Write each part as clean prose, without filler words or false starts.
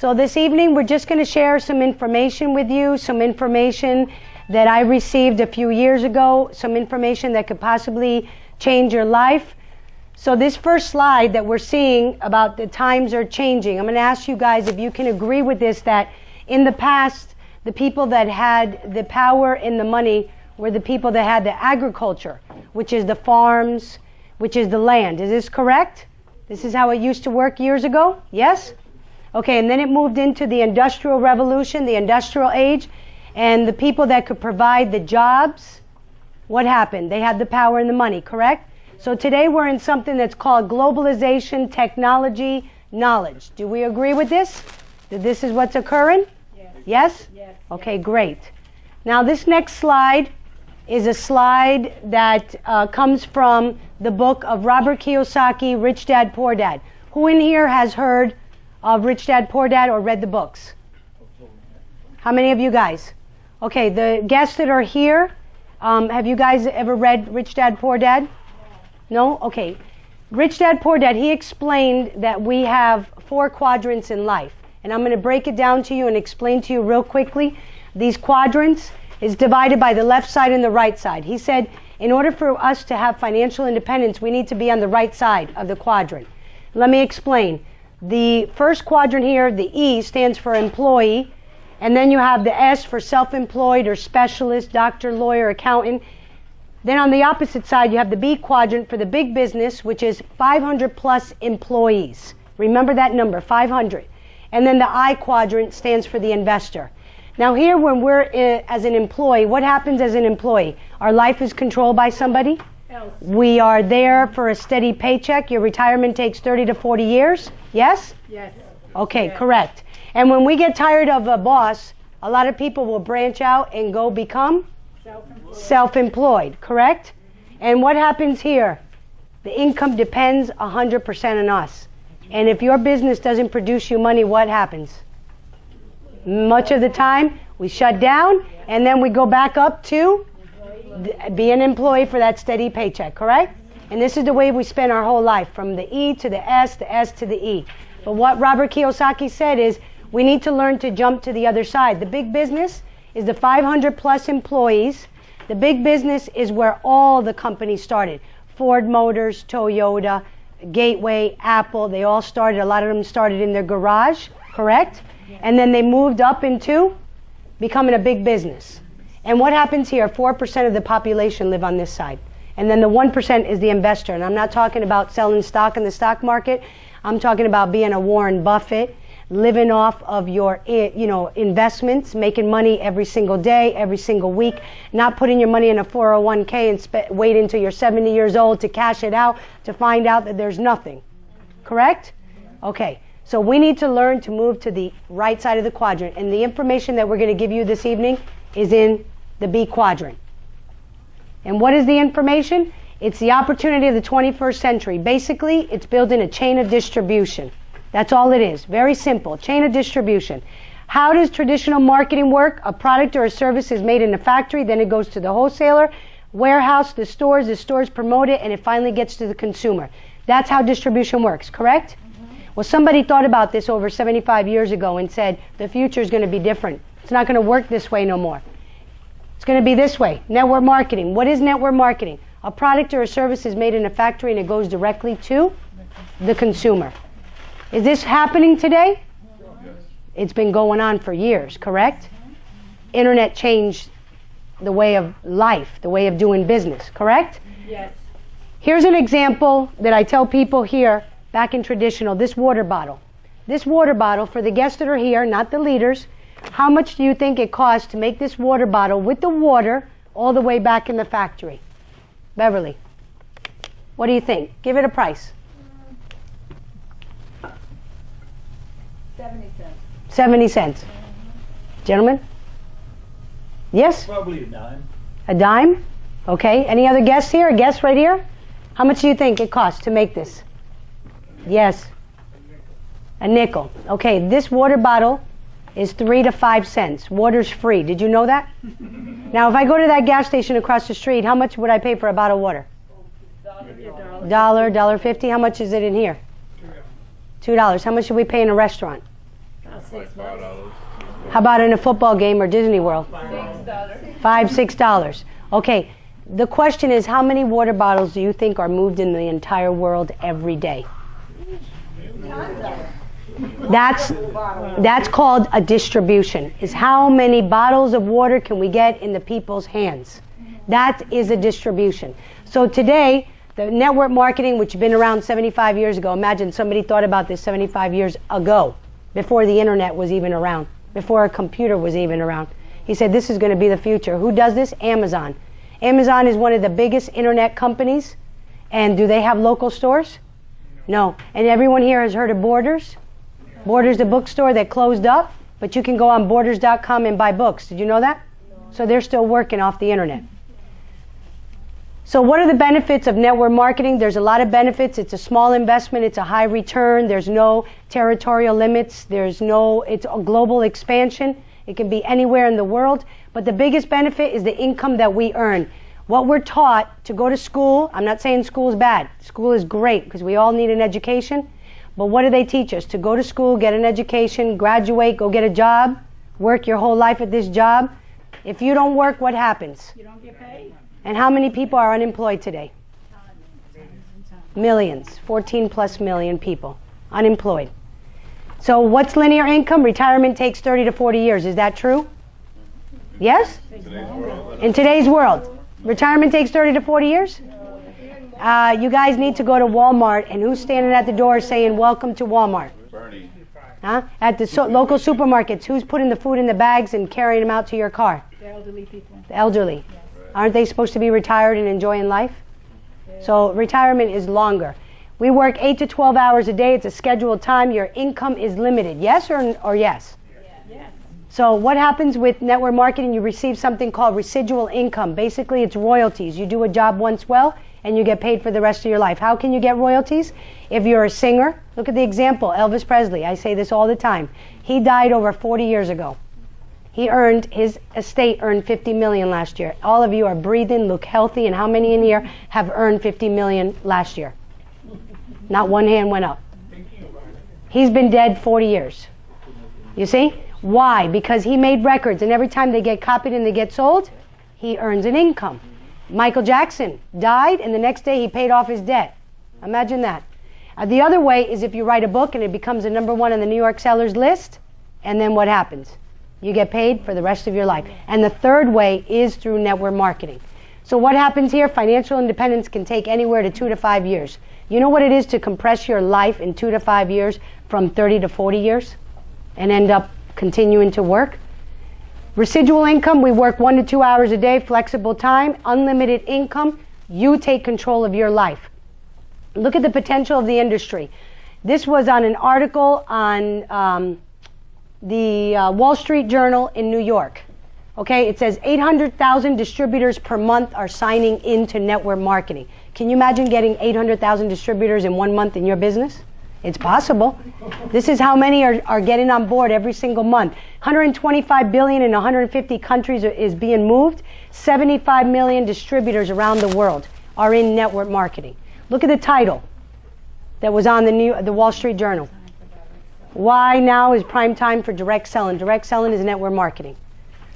So this evening we're just going to share some information with you, some information that I received a few years ago, some information that could possibly change your life. So this first slide that we're seeing about the times are changing, I'm going to ask you guys if you can agree with this, that in the past, the people that had the power and the money were the people that had the agriculture, which is the farms, which is the land. Is this correct? This is how it used to work years ago? Yes? Okay, and then it moved into the Industrial Revolution, the Industrial Age, and the people that could provide the jobs, what happened? They had the power and the money, correct? So today we're in something that's called globalization, technology, knowledge. Do we agree with this? That this is what's occurring? Yes? Yes? Yes. Okay, great. Now this next slide is a slide that comes from the book of Robert Kiyosaki, Rich Dad, Poor Dad. Who in here has heard of Rich Dad, Poor Dad or read the books? How many of you guys? Okay, the guests that are here, have you guys ever read Rich Dad, Poor Dad? No? Okay. Rich Dad, Poor Dad, he explained that we have 4 quadrants in life. And I'm going to break it down to you and explain to you real quickly. These quadrants is divided by the left side and the right side. He said, in order for us to have financial independence, we need to be on the right side of the quadrant. Let me explain. The first quadrant here, the E, stands for employee. And then you have the S for self-employed or specialist, doctor, lawyer, accountant. Then on the opposite side, you have the B quadrant for the big business, which is 500 plus employees. Remember that number, 500. And then the I quadrant stands for the investor. Now here, when we're as an employee, what happens as an employee? Our life is controlled by somebody. We are there for a steady paycheck. Your retirement takes 30 to 40 years. Yes? Yes. Okay, Yes. correct. And when we get tired of a boss, a lot of people will branch out and go become self-employed, correct? And what happens here? The income depends 100% on us. And if your business doesn't produce you money, what happens? Much of the time, we shut down, and then we go back up to be an employee for that steady paycheck, correct? And this is the way we spend our whole life, from the E to the S to the E. But what Robert Kiyosaki said is, we need to learn to jump to the other side. The big business is the 500 plus employees. The big business is where all the companies started. Ford Motors, Toyota, Gateway, Apple, they all started, a lot of them started in their garage, correct? And then they moved up into becoming a big business. And what happens here? 4% of the population live on this side. And then the 1% is the investor. And I'm not talking about selling stock in the stock market. I'm talking about being a Warren Buffett, living off of your investments, making money every single day, every single week, not putting your money in a 401k and wait until you're 70 years old to cash it out to find out that there's nothing. Correct? Okay. So we need to learn to move to the right side of the quadrant. And the information that we're going to give you this evening is in the B quadrant. And what is the information? It's the opportunity of the 21st century. Basically, it's building a chain of distribution. That's all it is. Very simple. Chain of distribution. How does traditional marketing work? A product or a service is made in a factory, then it goes to the wholesaler, warehouse, the stores promote it, and it finally gets to the consumer. That's how distribution works, correct? Well, somebody thought about this over 75 years ago and said, the future is going to be different. It's not going to work this way no more. It's going to be this way. Network marketing. What is network marketing? A product or a service is made in a factory and it goes directly to the consumer. Is this happening today? It's been going on for years, correct? Internet changed the way of life, the way of doing business, correct? Yes. Here's an example that I tell people here, back in traditional, this water bottle. This water bottle, for the guests that are here, not the leaders, how much do you think it costs to make this water bottle with the water all the way back in the factory? Beverly, what do you think? Give it a price. 70 cents. 70 cents. Gentlemen? Yes? Probably a dime. A dime? Okay. Any other guests here? A guest right here? How much do you think it costs to make this? Yes. A nickel. Okay, this water bottle is 3 to 5 cents. Water's free. Did you know that? Now, if I go to that gas station across the street, how much would I pay for a bottle of water? $1, $1.50. How much is it in here? $2. How much should we pay in a restaurant? Like $5. How about in a football game or Disney World? $5, $6. Okay. The question is, how many water bottles do you think are moved in the entire world every day? That's called a distribution. Is how many bottles of water can we get in the people's hands? That is a distribution. So today, the network marketing, which has been around 75 years ago, imagine somebody thought about this 75 years ago, before the internet was even around, before a computer was even around. He said, this is going to be the future. Who does this? Amazon. Amazon is one of the biggest internet companies. And do they have local stores? No. And everyone here has heard of Borders? Borders, the bookstore that closed up, but you can go on borders.com and buy books. Did you know that? So they're still working off the internet. So what are the benefits of network marketing? There's a lot of benefits. It's a small investment. It's a high return. There's no territorial limits. It's a global expansion. It can be anywhere in the world. But the biggest benefit is the income that we earn. What we're taught to go to school, I'm not saying school is bad. School is great because we all need an education. But what do they teach us? To go to school, get an education, graduate, go get a job, work your whole life at this job. If you don't work, what happens? You don't get paid. And how many people are unemployed today? Millions. 14 plus million people unemployed. So what's linear income? Retirement takes 30 to 40 years. Is that true? Yes? In today's world. Retirement takes 30 to 40 years? You guys need to go to Walmart, and who's standing at the door saying, welcome to Walmart? Bernie. Huh? At the local supermarkets, who's putting the food in the bags and carrying them out to your car? The elderly people. The elderly. Aren't they supposed to be retired and enjoying life? So retirement is longer. We work 8 to 12 hours a day. It's a scheduled time. Your income is limited. Yes or yes? Yes. So what happens with network marketing? You receive something called residual income. Basically, it's royalties. You do a job once well, and you get paid for the rest of your life. How can you get royalties? If you're a singer, look at the example, Elvis Presley. I say this all the time. He died over 40 years ago. His estate earned $50 million last year. All of you are breathing, look healthy, and how many in here have earned $50 million last year? Not one hand went up. He's been dead 40 years. You see? Why? Because he made records, and every time they get copied and they get sold, he earns an income. Michael Jackson died, and the next day he paid off his debt. Imagine that. The other way is if you write a book and it becomes a #1 on the New York sellers list, and then what happens? You get paid for the rest of your life. And the third way is through network marketing. So what happens here? Financial independence can take anywhere to 2 to 5 years. You know what it is to compress your life in 2 to 5 years from 30 to 40 years and end up continuing to work? Residual income, we work 1 to 2 hours a day, flexible time, unlimited income. You take control of your life. Look at the potential of the industry. This was on an article on the Wall Street Journal in New York. Okay, it says 800,000 distributors per month are signing into network marketing. Can you imagine getting 800,000 distributors in 1 month in your business? It's possible. This is how many are getting on board every single month. 125 billion in 150 countries is being moved. 75 million distributors around the world are in network marketing. Look at the title that was on the Wall Street Journal. Why now is prime time for direct selling? Direct selling is network marketing.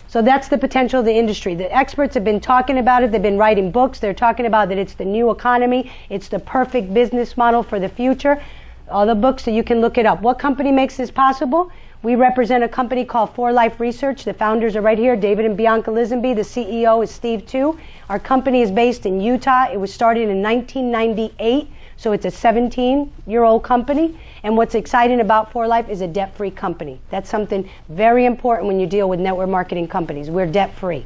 So that's the potential of the industry. The experts have been talking about it. They've been writing books. They're talking about that it's the new economy. It's the perfect business model for the future. All the books, so you can look it up. What company makes this possible? We represent a company called 4Life Research. The founders are right here, David and Bianca Lisenby. The CEO is Steve Tu. Our company is based in Utah. It was started in 1998, so it's a 17-year-old company. And what's exciting about 4Life is a debt-free company. That's something very important when you deal with network marketing companies. We're debt-free.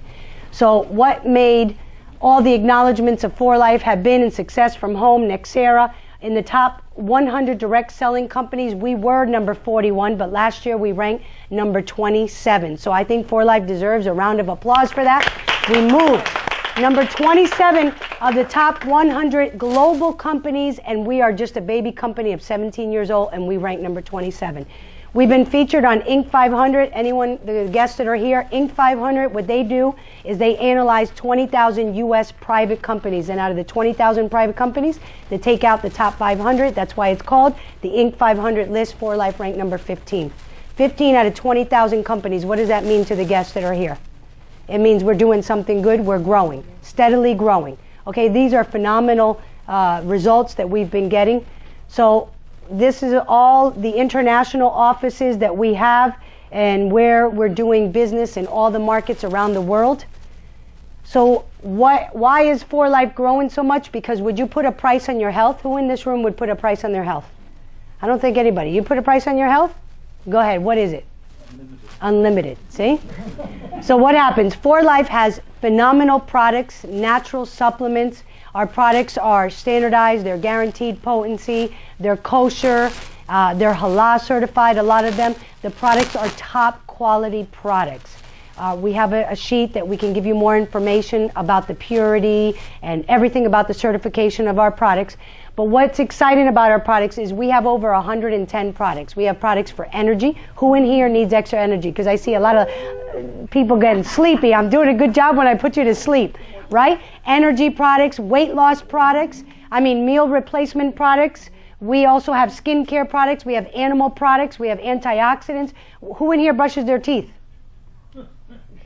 So what made all the acknowledgments of 4Life have been in Success from Home, Nexera. In the top 100 direct selling companies, we were number 41, but last year we ranked number 27. So I think 4Life deserves a round of applause for that. We moved number 27 of the top 100 global companies, and we are just a baby company of 17 years old, and we rank number 27. We've been featured on Inc. 500. Anyone, the guests that are here, Inc. 500, what they do is they analyze 20,000 U.S. private companies. And out of the 20,000 private companies, they take out the top 500. That's why it's called the Inc. 500 list. 4Life ranked number 15. 15 out of 20,000 companies. What does that mean to the guests that are here? It means we're doing something good. We're growing, steadily growing. Okay, these are phenomenal results that we've been getting. So this is all the international offices that we have and where we're doing business in all the markets around the world. So why is 4Life growing so much? Because would you put a price on your health? Who in this room would put a price on their health? I don't think anybody. You put a price on your health? Go ahead. What is it? Unlimited. See? So what happens? 4Life has phenomenal products, natural supplements. Our products are standardized. They're guaranteed potency. They're kosher. They're halal certified, a lot of them. The products are top quality products. We have a sheet that we can give you more information about the purity and everything about the certification of our products. But what's exciting about our products is we have over 110 products. We have products for energy. Who in here needs extra energy? Because I see a lot of people getting sleepy. I'm doing a good job when I put you to sleep, right? Energy products, weight loss products, meal replacement products. We also have skincare products. We have animal products. We have antioxidants. Who in here brushes their teeth?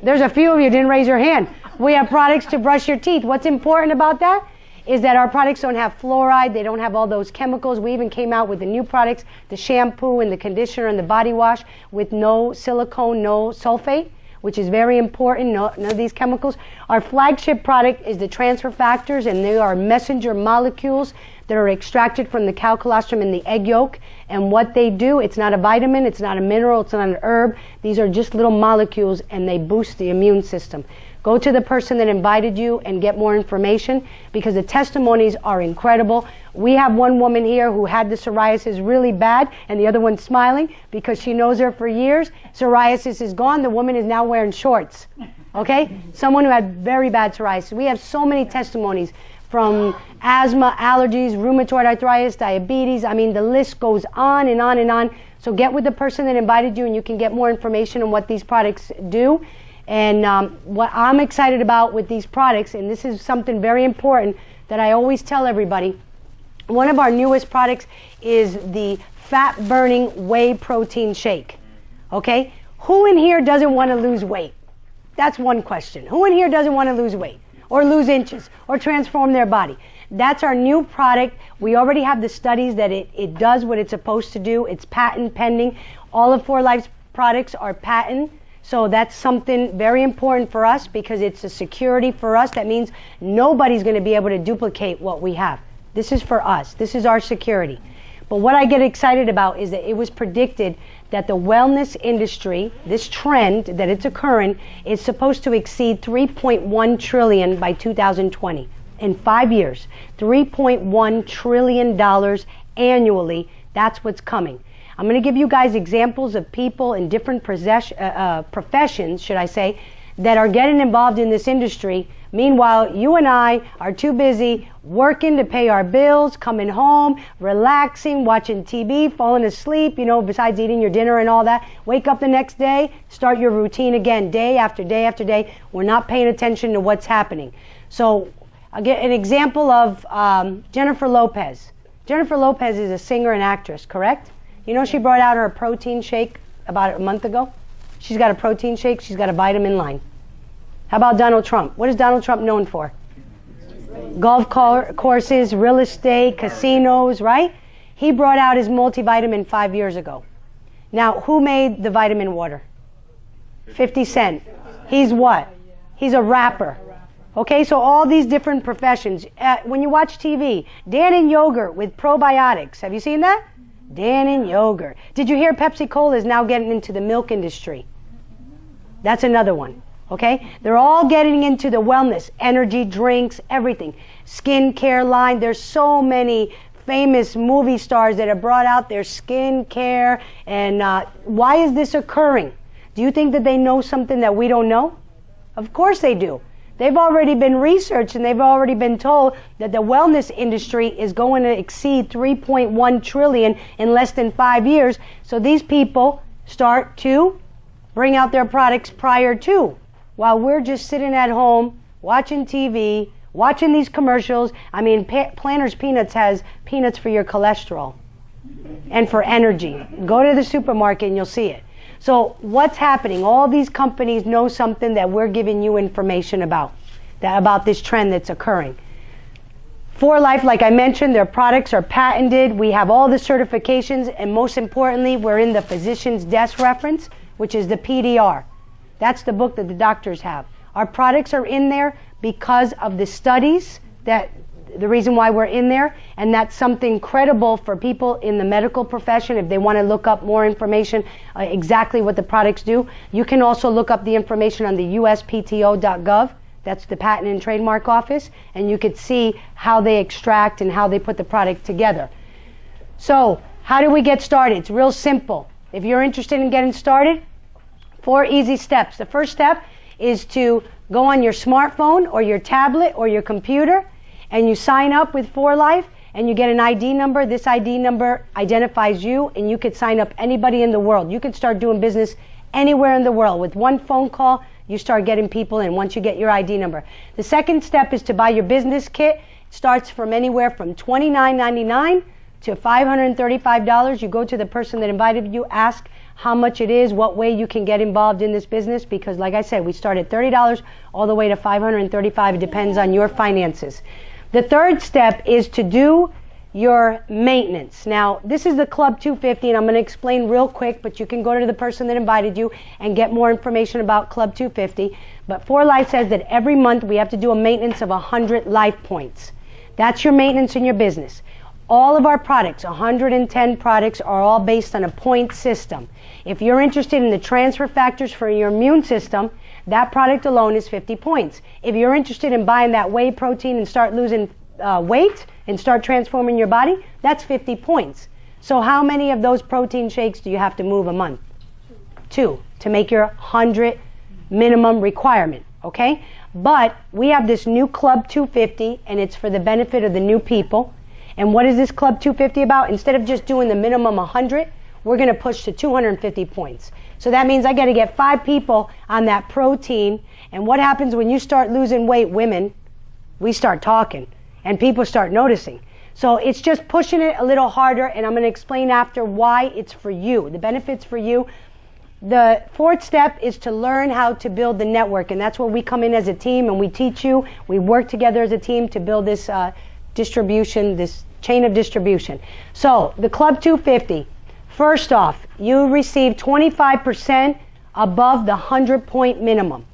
There's a few of you didn't raise your hand. We have products to brush your teeth. What's important about that is that our products don't have fluoride. They don't have all those chemicals. We even came out with the new products, the shampoo and the conditioner and the body wash with no silicone, no sulfate, which is very important, none of these chemicals. Our flagship product is the transfer factors, and they are messenger molecules that are extracted from the cow colostrum in the egg yolk. And what they do, it's not a vitamin, it's not a mineral, it's not an herb. These are just little molecules, and they boost the immune system. Go to the person that invited you and get more information, because the testimonies are incredible. We have one woman here who had the psoriasis really bad, and the other one's smiling because she knows her for years. Psoriasis is gone. The woman is now wearing shorts. Okay? Someone who had very bad psoriasis. We have so many testimonies from asthma, allergies, rheumatoid arthritis, diabetes. The list goes on and on and on. So get with the person that invited you, and you can get more information on what these products do. And what I'm excited about with these products, and this is something very important that I always tell everybody, one of our newest products is the fat-burning whey protein shake. Okay? Who in here doesn't want to lose weight? That's one question. Who in here doesn't want to lose weight or lose inches or transform their body? That's our new product. We already have the studies that it does what it's supposed to do. It's patent pending. All of 4Life's products are patent. So that's something very important for us, because it's a security for us. That means nobody's going to be able to duplicate what we have. This is for us. This is our security. But what I get excited about is that it was predicted that the wellness industry, this trend that it's occurring, is supposed to exceed $3.1 trillion by 2020. In 5 years, $3.1 trillion annually. That's what's coming. I'm going to give you guys examples of people in different professions, should I say, that are getting involved in this industry. Meanwhile, you and I are too busy working to pay our bills, coming home, relaxing, watching TV, falling asleep, besides eating your dinner and all that. Wake up the next day, start your routine again, day after day after day. We're not paying attention to what's happening. So I'll get an example of Jennifer Lopez. Jennifer Lopez is a singer and actress, correct? She brought out her protein shake about a month ago. She's got a protein shake. She's got a vitamin line. How about Donald Trump? What is Donald Trump known for? Golf courses, real estate, casinos, right? He brought out his multivitamin 5 years ago. Now, who made the vitamin water? 50 Cent. He's what? He's a rapper. Okay, so all these different professions. When you watch TV, Dannon Yogurt with probiotics. Have you seen that? Dannon Yogurt. Did you hear Pepsi Cola is now getting into the milk industry? That's another one. Okay? They're all getting into the wellness, energy drinks, everything. Skincare line. There's so many famous movie stars that have brought out their skincare. And why is this occurring? Do you think that they know something that we don't know? Of course they do. They've already been researched, and they've already been told that the wellness industry is going to exceed $3.1 trillion in less than 5 years. So these people start to bring out their products prior to, while we're just sitting at home watching TV, watching these commercials. Planters Peanuts has peanuts for your cholesterol and for energy. Go to the supermarket and you'll see it. So what's happening? All these companies know something that we're giving you information about, about this trend that's occurring. 4Life, like I mentioned, their products are patented. We have all the certifications, and most importantly, we're in the Physician's Desk Reference, which is the PDR. That's the book that the doctors have. Our products are in there because of the studies, that the reason why we're in there, and that's something credible for people in the medical profession if they want to look up more information, exactly what the products do. You can also look up the information on the uspto.gov. That's the Patent and Trademark Office, and you could see how they extract and how they put the product together. So, how do we get started? It's real simple. If you're interested in getting started, 4 easy steps. The first step is to go on your smartphone or your tablet or your computer, and you sign up with 4Life, and you get an ID number. This ID number identifies you, and you could sign up anybody in the world. You could start doing business anywhere in the world. With one phone call, you start getting people in once you get your ID number. The second step is to buy your business kit. It starts from anywhere from $29.99 to $535. You go to the person that invited you, ask how much it is, what way you can get involved in this business, because like I said, we start at $30 all the way to $535. It depends on your finances. The third step is to do your maintenance. Now, this is the Club 250, and I'm going to explain real quick, but you can go to the person that invited you and get more information about Club 250. But 4Life says that every month we have to do a maintenance of 100 life points. That's your maintenance in your business. All of our products, 110 products, are all based on a point system. If you're interested in the transfer factors for your immune system, that product alone is 50 points. If you're interested in buying that whey protein and start losing weight and start transforming your body, that's 50 points. So how many of those protein shakes do you have to move a month? 2 to make your 100 minimum requirement, okay? But we have this new Club 250, and it's for the benefit of the new people. And what is this Club 250 about? Instead of just doing the minimum 100, we're going to push to 250 points. So that means I got to get 5 people on that protein. And what happens when you start losing weight, women? We start talking, and people start noticing. So it's just pushing it a little harder, and I'm going to explain after why it's for you, the benefits for you. The fourth step is to learn how to build the network, and that's where we come in as a team, and we teach you. We work together as a team to build this distribution, this chain of distribution. So the Club 250, first off, you receive 25% above the 100-point minimum,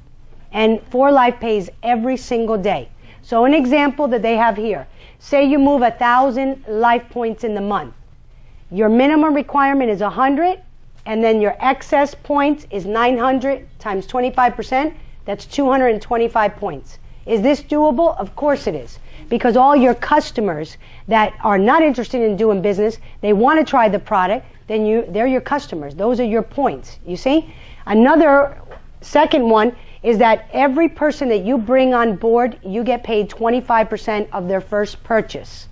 and 4Life pays every single day. So an example that they have here, say you move 1,000 life points in the month. Your minimum requirement is 100, and then your excess points is 900 times 25%. That's 225 points. Is this doable? Of course it is. Because all your customers that are not interested in doing business, they want to try the product, then they're your customers. Those are your points, you see? Another second one is that every person that you bring on board, you get paid 25% of their first purchase.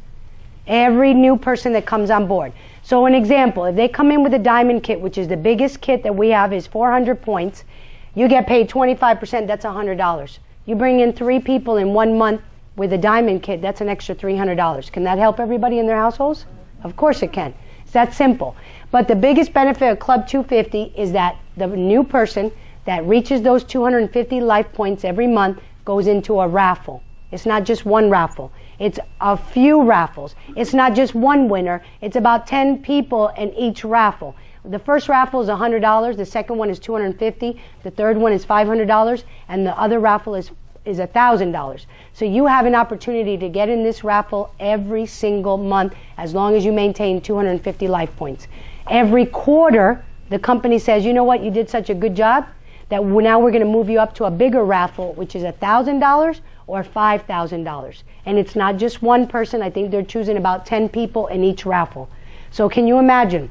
Every new person that comes on board. So an example, if they come in with a diamond kit, which is the biggest kit that we have, is 400 points, you get paid 25%, that's $100. You bring in 3 people in 1 month with a diamond kit, that's an extra $300. Can that help everybody in their households? Of course it can. It's that simple. But the biggest benefit of Club 250 is that the new person that reaches those 250 life points every month goes into a raffle. It's not just one raffle. It's a few raffles. It's not just one winner. It's about 10 people in each raffle. The first raffle is $100. The second one is $250. The third one is $500. And the other raffle is $1,000. So you have an opportunity to get in this raffle every single month as long as you maintain 250 life points. Every quarter, the company says, you know what, you did such a good job that now we're going to move you up to a bigger raffle, which is $1,000 or $5,000. And it's not just one person. I think they're choosing about 10 people in each raffle. So can you imagine?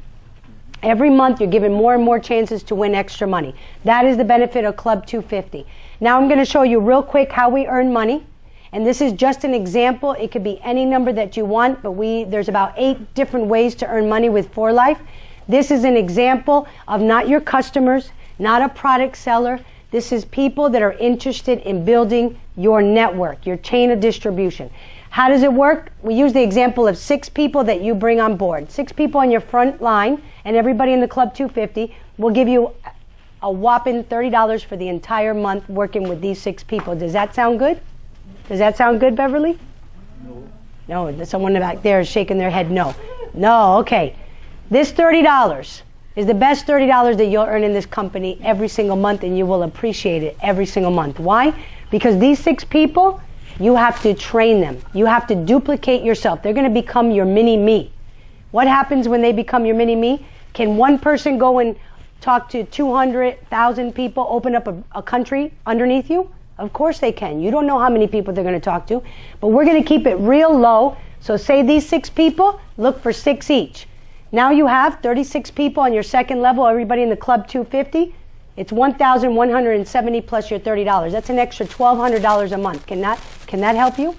Every month you're given more and more chances to win extra money. That is the benefit of Club 250. Now I'm going to show you real quick how we earn money. And this is just an example. It could be any number that you want, but there's about 8 different ways to earn money with 4Life. This is an example of not your customers, not a product seller. This is people that are interested in building your network, your chain of distribution. How does it work? We use the example of 6 people that you bring on board. 6 people on your front line, and everybody in the Club 250 will give you a whopping $30 for the entire month working with these 6 people. Does that sound good? Does that sound good, Beverly? No, someone back there is shaking their head no. No, okay. This $30 is the best $30 that you'll earn in this company every single month, and you will appreciate it every single month. Why? Because these 6 people, you have to train them. You have to duplicate yourself. They're going to become your mini-me. What happens when they become your mini-me? Can one person go and talk to 200,000 people, open up a country underneath you? Of course they can. You don't know how many people they're going to talk to, but we're going to keep it real low. So say these 6 people, look for 6 each. Now you have 36 people on your second level, everybody in the club 250. It's 1,170 plus your $30. That's an extra $1,200 a month. Can that help you?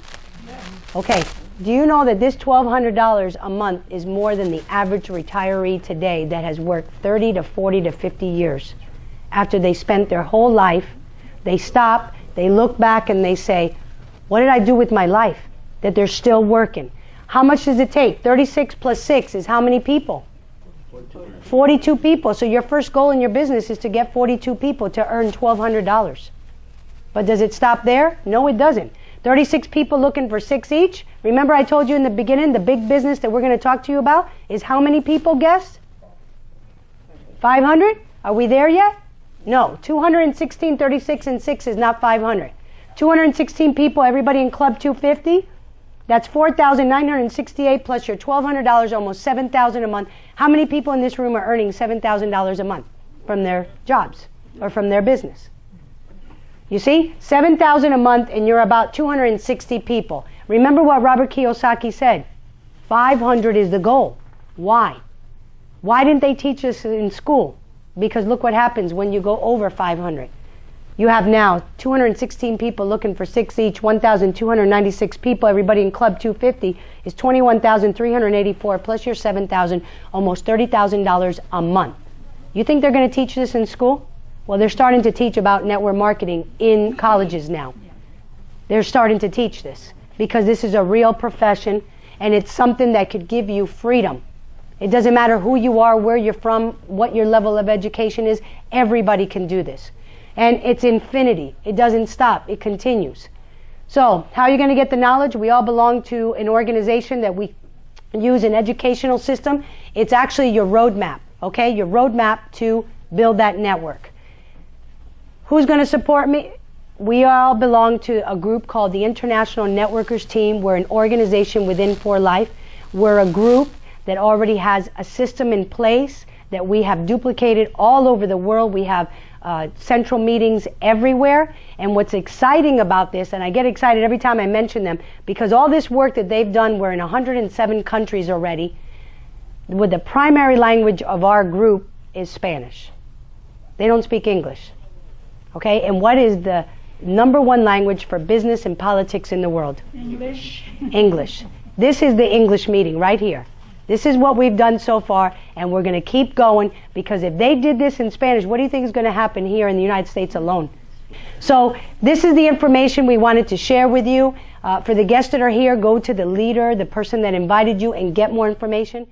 Okay. Do you know that this $1,200 a month is more than the average retiree today that has worked 30 to 40 to 50 years? After they spent their whole life, they stop, they look back and they say, what did I do with my life? That they're still working. How much does it take? 36 plus 6 is how many people? 42 people. So your first goal in your business is to get 42 people to earn $1,200. But does it stop there? No, it doesn't. 36 people looking for 6 each. Remember I told you in the beginning, the big business that we're going to talk to you about is how many people guessed? 500? Are we there yet? No. 216, 36, and 6 is not 500. 216 people, everybody in Club 250. That's 4,968 plus your $1,200, almost $7,000 a month. How many people in this room are earning $7,000 a month from their jobs or from their business? You see, $7,000 a month, and you're about 260 people. Remember what Robert Kiyosaki said? 500 is the goal. Why? Why didn't they teach us in school? Because look what happens when you go over 500. You have now 216 people looking for 6 each, 1,296 people. Everybody in Club 250 is 21,384 plus your 7,000, almost $30,000 a month. You think they're going to teach this in school? Well, they're starting to teach about network marketing in colleges now. They're starting to teach this because this is a real profession and it's something that could give you freedom. It doesn't matter who you are, where you're from, what your level of education is. Everybody can do this. And it's infinity. It doesn't stop. It continues. So, how are you going to get the knowledge? We all belong to an organization that we use an educational system. It's actually your roadmap, okay? Your roadmap to build that network. Who's going to support me? We all belong to a group called the International Networkers Team. We're an organization within For Life. We're a group that already has a system in place that we have duplicated all over the world. We have central meetings everywhere. And what's exciting about this, and I get excited every time I mention them, because all this work that they've done, we're in 107 countries already, with the primary language of our group is Spanish. They don't speak English. Okay? And what is the number 1 language for business and politics in the world? English. English. This is the English meeting right here. This is what we've done so far, and we're going to keep going, because if they did this in Spanish, what do you think is going to happen here in the United States alone? So this is the information we wanted to share with you. For the guests that are here, go to the leader, the person that invited you, and get more information.